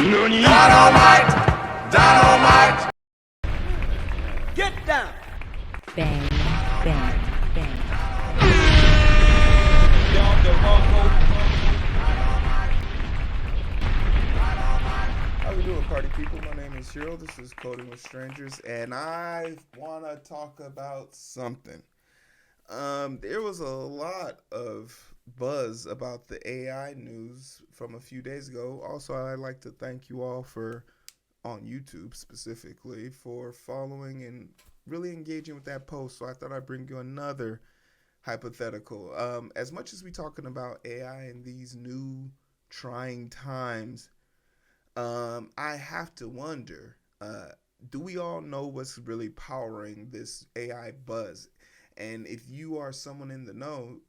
Dynamite! Get down! Bang, bang, bang. How we doing, party people? My name is Hiro. This is Coding with Strangers, and I want to talk about something. There was a lot of buzz about the AI news from a few days ago. Also, I'd like to thank you all on YouTube specifically, for following and really engaging with that post. So I thought I'd bring you another hypothetical. As much as we're talking about AI in these new trying times, I have to wonder, do we all know what's really powering this AI buzz? And if you are someone in the know,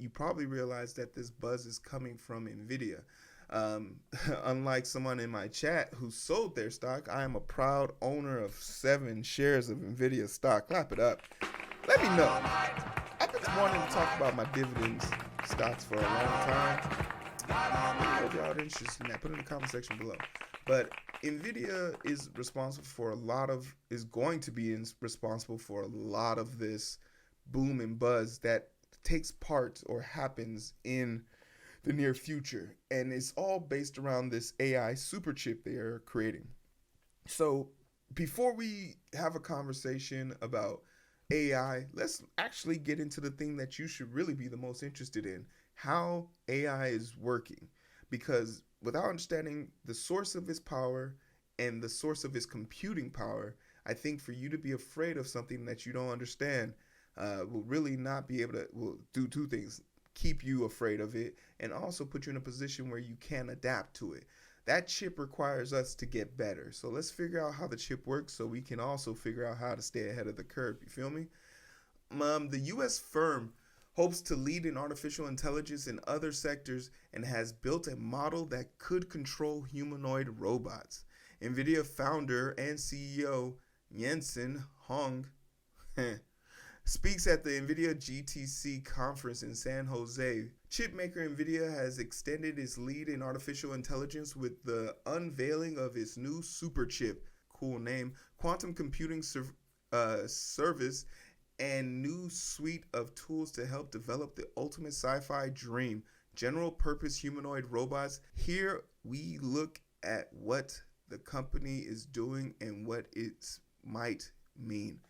you probably realize that this buzz is coming from Nvidia. Unlike someone in my chat who sold their stock, I am a proud owner of 7 shares of Nvidia stock. Clap it up. Let me know. I've been wanting to talk about my dividends stocks for a long time. If y'all are interested in that, put it in the comment section below. But Nvidia is going to be responsible for a lot of this boom and buzz that takes part or happens in the near future, and it's all based around this AI superchip they are creating. So before we have a conversation about AI, let's actually get into the thing that you should really be the most interested in: how AI is working. Because without understanding the source of its power and the source of its computing power, I think for you to be afraid of something that you don't understand will really not be able to, will do two things: keep you afraid of it, and also put you in a position where you can adapt to it. That chip requires us to get better. So let's figure out how the chip works so we can also figure out how to stay ahead of the curve. You feel me? The U.S. firm hopes to lead in artificial intelligence in other sectors and has built a model that could control humanoid robots. Nvidia founder and CEO Jensen Huang speaks at the Nvidia GTC conference in San Jose. Chipmaker Nvidia has extended its lead in artificial intelligence with the unveiling of its new superchip, cool name, quantum computing service, and new suite of tools to help develop the ultimate sci-fi dream: general purpose humanoid robots. Here we look at what the company is doing and what it might mean.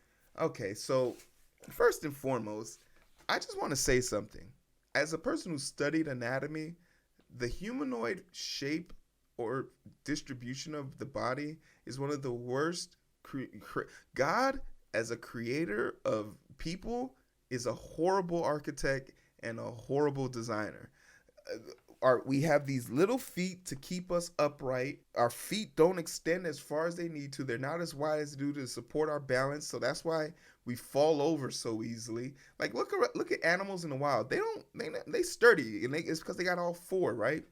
Okay, so first and foremost, I just want to say something. As a person who studied anatomy, the humanoid shape or distribution of the body is one of the worst. God, as a creator of people, is a horrible architect and a horrible designer. We have these little feet to keep us upright. Our feet don't extend as far as they need to. They're not as wide as they do to support our balance. So that's why we fall over so easily. Like look at animals in the wild. They sturdy, and it's because they got all 4, right?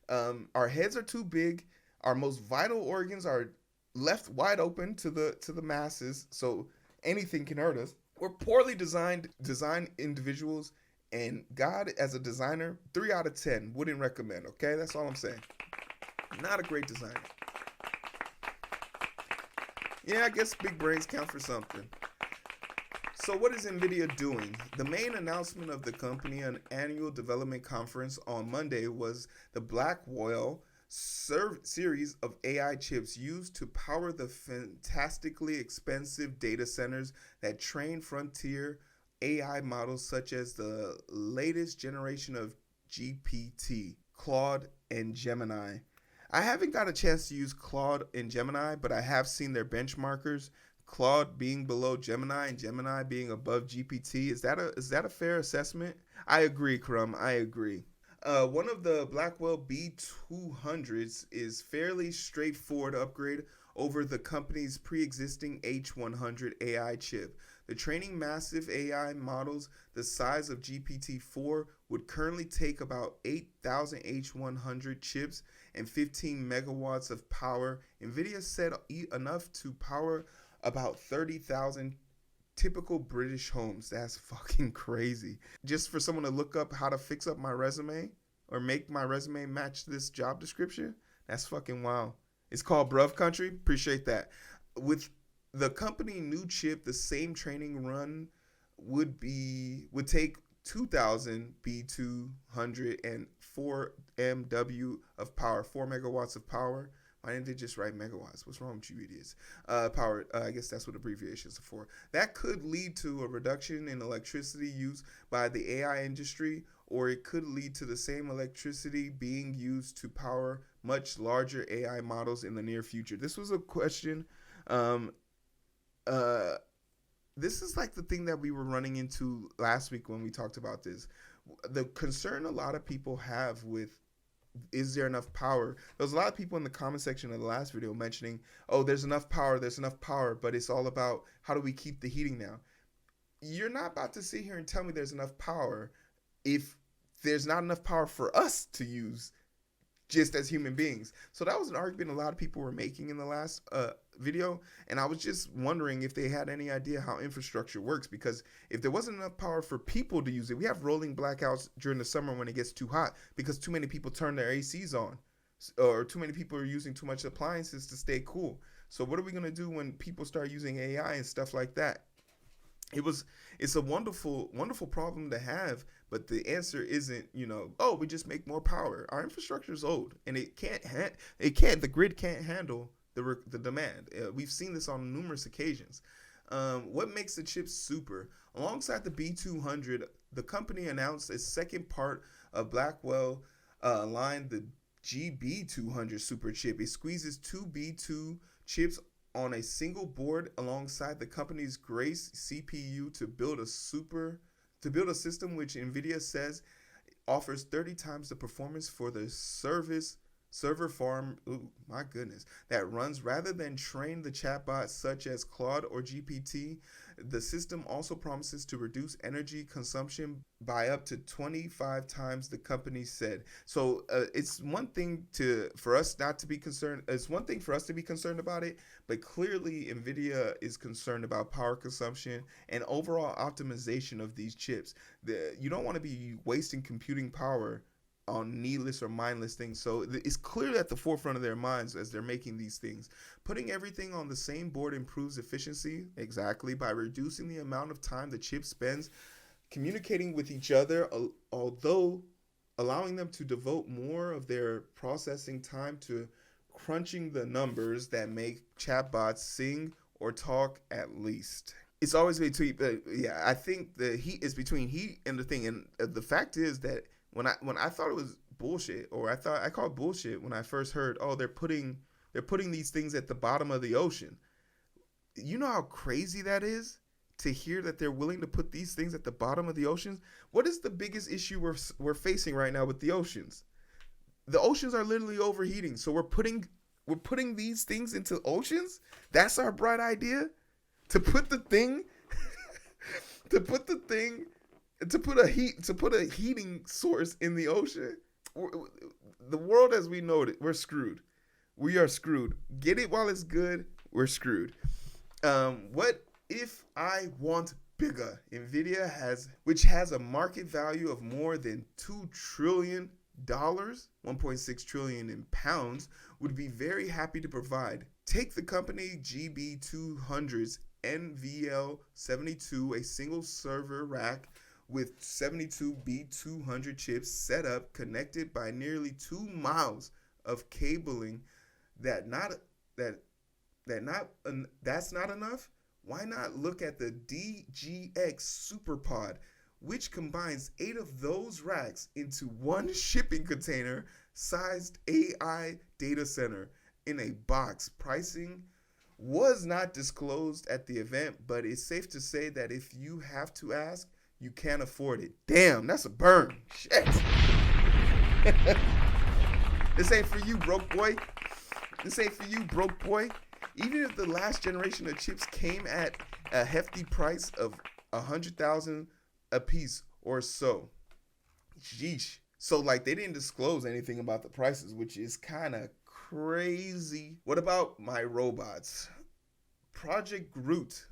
Our heads are too big. Our most vital organs are left wide open to the masses, so anything can hurt us. We're poorly designed individuals, and God, as a designer, 3 out of 10 wouldn't recommend. Okay, that's all I'm saying. Not a great designer. Yeah, I guess big brains count for something. So what is Nvidia doing? The main announcement of the company on annual development conference on Monday was the Blackwell series of AI chips used to power the fantastically expensive data centers that train frontier AI models such as the latest generation of GPT, Claude and Gemini. I haven't got a chance to use Claude and Gemini, but I have seen their benchmarkers. Claude being below Gemini and Gemini being above GPT. Is that a fair assessment? I agree, Crumb. I agree. One of the Blackwell B200s is fairly straightforward upgrade over the company's pre-existing H100 AI chip. The training massive AI models the size of GPT-4 would currently take about 8,000 H100 chips and 15 megawatts of power. Nvidia said enough to power about 30,000 typical British homes. That's fucking crazy. Just for someone to look up how to fix up my resume or make my resume match this job description, That's fucking wild. It's called Bruv Country. Appreciate that. With the company new chip, the same training run would take 2,000 B200 and 4 MW of power, 4 megawatts of power. Why didn't they just write megawatts? What's wrong with you idiots? Power, I guess that's what abbreviations are for. That could lead to a reduction in electricity use by the AI industry, or it could lead to the same electricity being used to power much larger AI models in the near future. This was a question. This is like the thing that we were running into last week when we talked about this. The concern a lot of people have with, is there enough power? There was a lot of people in the comment section of the last video mentioning, oh, there's enough power, but it's all about how do we keep the heating down? You're not about to sit here and tell me there's enough power if there's not enough power for us to use just as human beings. So that was an argument a lot of people were making in the last video, and I was just wondering if they had any idea how infrastructure works, because if there wasn't enough power for people to use it, we have rolling blackouts during the summer when it gets too hot because too many people turn their ACs on, or too many people are using too much appliances to stay cool. So what are we going to do when people start using AI and stuff like that? It's a wonderful problem to have, but the answer isn't, oh, we just make more power. Our infrastructure is old, and the grid can't handle the demand. We've seen this on numerous occasions. What makes the chip super? Alongside the B200, the company announced its second part of Blackwell line, the GB200 super chip. It squeezes two B2 chips on a single board alongside the company's Grace CPU to build a system which Nvidia says offers 30 times the performance for the server farm, that runs rather than train the chatbots such as Claude or GPT. The system also promises to reduce energy consumption by up to 25 times, the company said. So it's one thing for us to be concerned about it, but clearly Nvidia is concerned about power consumption and overall optimization of these chips. You don't want to be wasting computing power on needless or mindless things. So it's clearly at the forefront of their minds as they're making these things. Putting everything on the same board improves efficiency, exactly, by reducing the amount of time the chip spends communicating with each other, although allowing them to devote more of their processing time to crunching the numbers that make chatbots sing or talk at least. It's always between, I think the heat is between heat and the thing. And the fact is that when I thought it was bullshit, or I called bullshit when I first heard, oh, they're putting these things at the bottom of the ocean. You know how crazy that is to hear that they're willing to put these things at the bottom of the oceans? What is the biggest issue we're facing right now with the oceans? The oceans are literally overheating. So we're putting these things into oceans? That's our bright idea? To put a heating source in the ocean? The world as we know it, we're screwed. We are screwed. Get it while it's good, we're screwed. What if I want bigger? Nvidia which has a market value of more than $2 trillion, 1.6 trillion in pounds, would be very happy to provide. Take the company GB200's NVL72, a single server rack with 72 B200 chips set up, connected by nearly 2 miles of cabling. That's not enough? Why not look at the DGX SuperPod, which combines 8 of those racks into one shipping container sized AI data center in a box. Pricing was not disclosed at the event, but it's safe to say that if you have to ask, you can't afford it. Damn, that's a burn. Shit. This ain't for you, broke boy. This ain't for you, broke boy. Even if the last generation of chips came at a hefty price of 100,000 a piece or so. Sheesh. So like they didn't disclose anything about the prices, which is kind of crazy. What about my robots? Project Groot.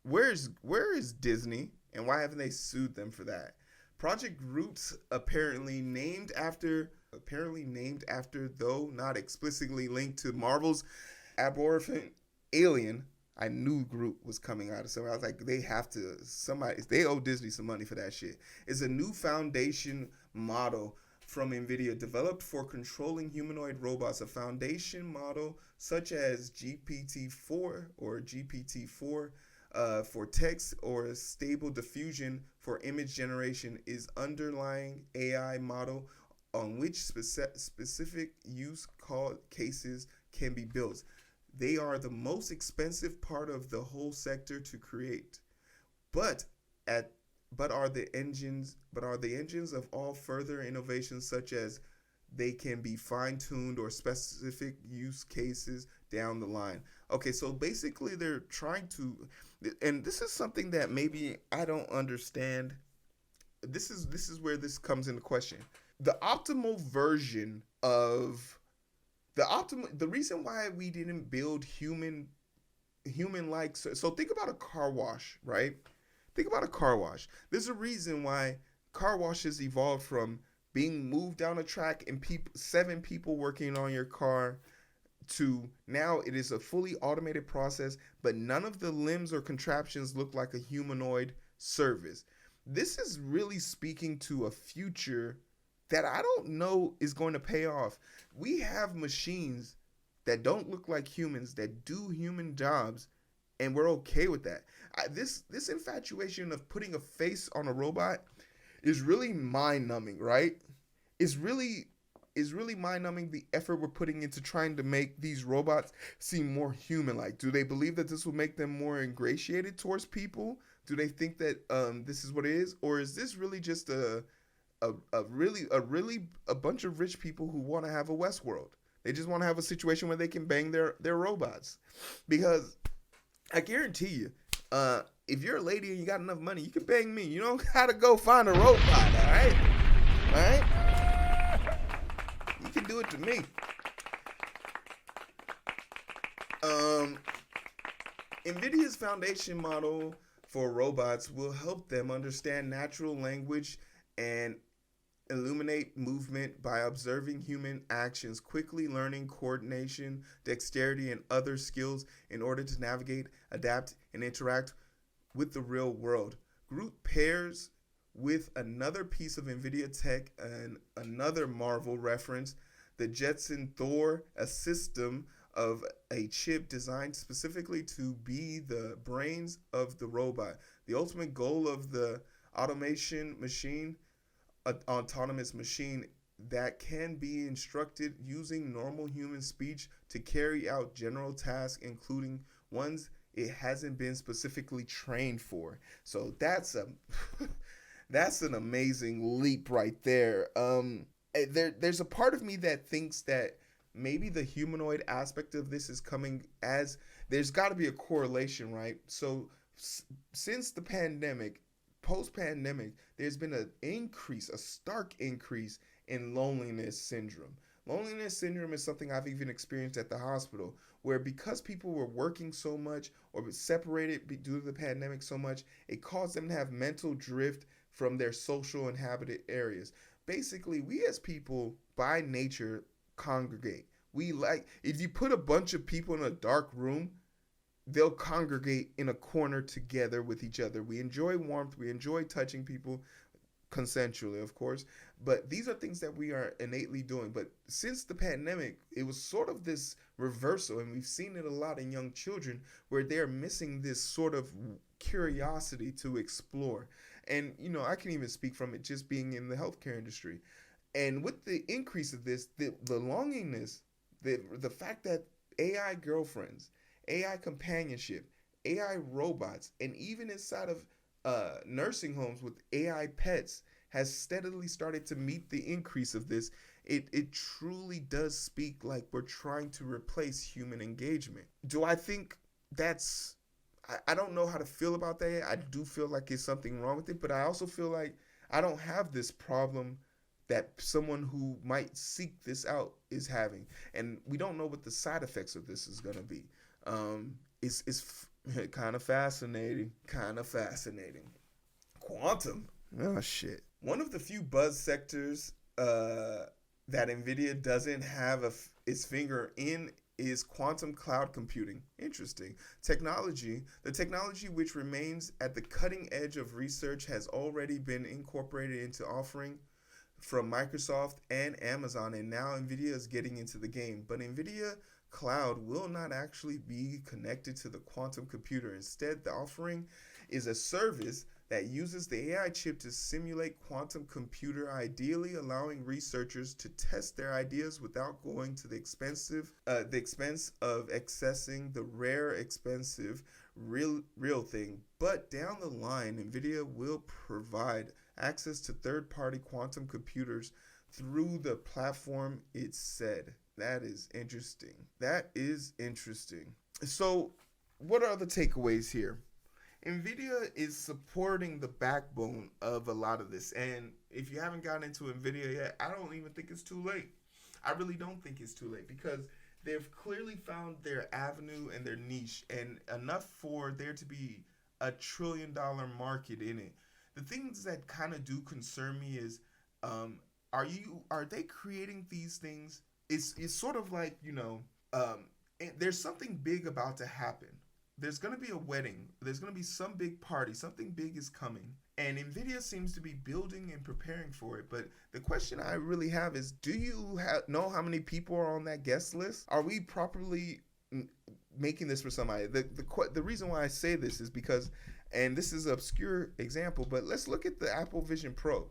Where is Disney, and why haven't they sued them for that? Project Groot, apparently named after apparently named after, though not explicitly linked to, Marvel's abhorrent alien. I knew Groot was coming out of somewhere. I was like, they owe Disney some money for that shit. It's a new foundation model from Nvidia developed for controlling humanoid robots. A foundation model such as GPT-4 or GPT-4 for text or stable diffusion for image generation is underlying AI model on which specific use cases can be built. They are the most expensive part of the whole sector to create, but are the engines of all further innovations, such as they can be fine-tuned or specific use cases down the line. Okay, so basically they're trying to, and this is something that maybe I don't understand. This is where this comes into question. The optimal version of the reason why we didn't build human like, so think about a car wash, right? Think about a car wash. There's a reason why car washes evolved from being moved down a track and 7 people working on your car to now it is a fully automated process, but none of the limbs or contraptions look like a humanoid service. This is really speaking to a future that I don't know is going to pay off. We have machines that don't look like humans, that do human jobs, and we're okay with that. This infatuation of putting a face on a robot is really mind-numbing, right? Is really mind-numbing, the effort we're putting into trying to make these robots seem more human-like. Do they believe that this will make them more ingratiated towards people? Do they think that this is what it is, or is this really just a bunch of rich people who want to have a Westworld? They just want to have a situation where they can bang their robots. Because I guarantee you, if you're a lady and you got enough money, you can bang me. You don't gotta go find a robot, all right? All right? You can do it to me. Nvidia's foundation model for robots will help them understand natural language and illuminate movement by observing human actions, quickly learning coordination, dexterity, and other skills in order to navigate, adapt, and interact with the real world. Groot pairs with another piece of Nvidia tech and another Marvel reference, the Jetson Thor, a system of a chip designed specifically to be the brains of the robot. The ultimate goal of the autonomous machine that can be instructed using normal human speech to carry out general tasks, including ones it hasn't been specifically trained for. So that's an amazing leap right there. There's a part of me that thinks that maybe the humanoid aspect of this is coming as there's got to be a correlation, right? So since the pandemic, post-pandemic, there's been a stark increase in loneliness syndrome. Loneliness syndrome is something I've even experienced at the hospital, where because people were working so much or separated due to the pandemic so much, it caused them to have mental drift from their social inhabited areas. Basically, we as people, by nature, congregate. If you put a bunch of people in a dark room, they'll congregate in a corner together with each other. We enjoy warmth. We enjoy touching people, consensually, of course. But these are things that we are innately doing. But since the pandemic, it was sort of this reversal, and we've seen it a lot in young children where they're missing this sort of curiosity to explore. And, I can even speak from it just being in the healthcare industry. And with the increase of this, the longingness, the fact that AI girlfriends, AI companionship, AI robots, and even inside of nursing homes with AI pets has steadily started to meet the increase of this. It truly does speak like we're trying to replace human engagement. Do I think that's... I don't know how to feel about that. I do feel like there's something wrong with it, but I also feel like I don't have this problem that someone who might seek this out is having. And we don't know what the side effects of this is going to be. It's kind of fascinating. Quantum. Oh, shit. One of the few buzz sectors that Nvidia doesn't have its finger in is quantum cloud computing. Interesting. Technology. The technology which remains at the cutting edge of research has already been incorporated into offering from Microsoft and Amazon, and now Nvidia is getting into the game. But Nvidia Cloud will not actually be connected to the quantum computer. Instead, the offering is a service that uses the AI chip to simulate quantum computer, ideally allowing researchers to test their ideas without going to the expense of accessing the rare, expensive, real thing. But down the line, Nvidia will provide access to third-party quantum computers through the platform, it said. That is interesting. So, what are the takeaways here? Nvidia is supporting the backbone of a lot of this. And if you haven't gotten into Nvidia yet, I don't even think it's too late. I really don't think it's too late, because they've clearly found their avenue and their niche, and enough for there to be a $1 trillion market in it. The things that kind of do concern me is, are they creating these things? It's sort of like, there's something big about to happen. There's going to be a wedding. There's going to be some big party. Something big is coming. And Nvidia seems to be building and preparing for it. But the question I really have is, do you know how many people are on that guest list? Are we properly making this for somebody? The reason why I say this is because, and this is an obscure example, but let's look at the Apple Vision Pro.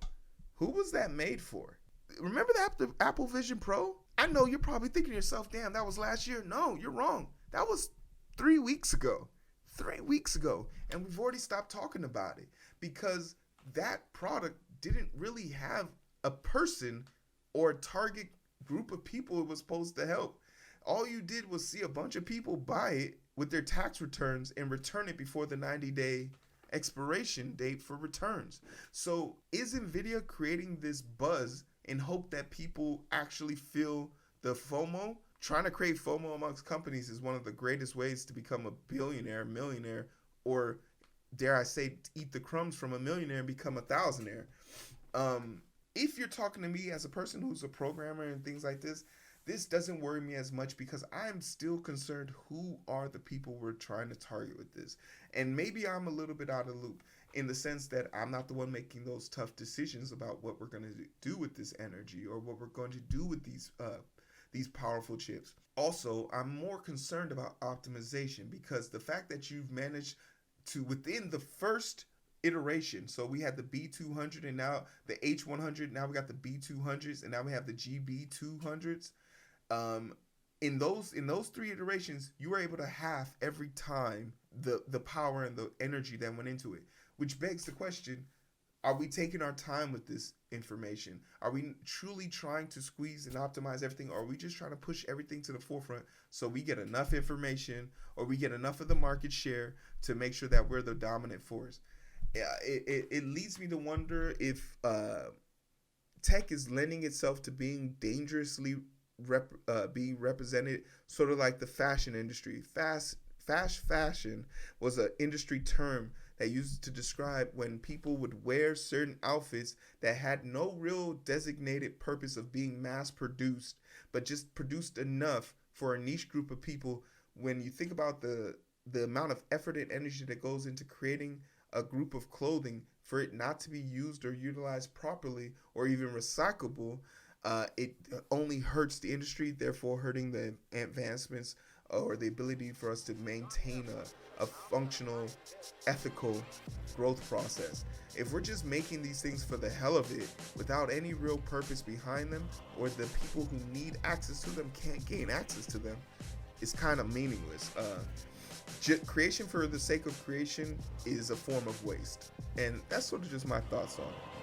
Who was that made for? Remember the Apple Vision Pro? I know you're probably thinking to yourself, damn, that was last year. No, you're wrong. That was 3 weeks ago. 3 weeks ago. And we've already stopped talking about it, because that product didn't really have a person or a target group of people it was supposed to help. All you did was see a bunch of people buy it with their tax returns and return it before the 90-day expiration date for returns. So is Nvidia creating this buzz in hope that people actually feel the FOMO? Trying to create FOMO amongst companies is one of the greatest ways to become a billionaire, millionaire, or dare I say, eat the crumbs from a millionaire and become a thousandaire. If you're talking to me as a person who's a programmer and things like this, this doesn't worry me as much, because I'm still concerned who are the people we're trying to target with this. And maybe I'm a little bit out of the loop in the sense that I'm not the one making those tough decisions about what we're going to do with this energy, or what we're going to do with these powerful chips. Also, I'm more concerned about optimization, because the fact that you've managed to, within the first iteration, so we had the B200 and now the H100, now we got the B200s, and now we have the GB200s. In those 3 iterations, you were able to half every time the power and the energy that went into it, which begs the question, are we taking our time with this information? Are we truly trying to squeeze and optimize everything? Or are we just trying to push everything to the forefront so we get enough information, or we get enough of the market share to make sure that we're the dominant force? It leads me to wonder if tech is lending itself to being dangerously being represented, sort of like the fashion industry. Fast fashion was an industry term that used to describe when people would wear certain outfits that had no real designated purpose of being mass produced, but just produced enough for a niche group of people. When you think about the amount of effort and energy that goes into creating a group of clothing, for it not to be used or utilized properly or even recyclable, it only hurts the industry, therefore hurting the advancements or the ability for us to maintain a functional, ethical growth process. If we're just making these things for the hell of it, without any real purpose behind them, or the people who need access to them can't gain access to them, it's kind of meaningless. Creation for the sake of creation is a form of waste. And that's sort of just my thoughts on it.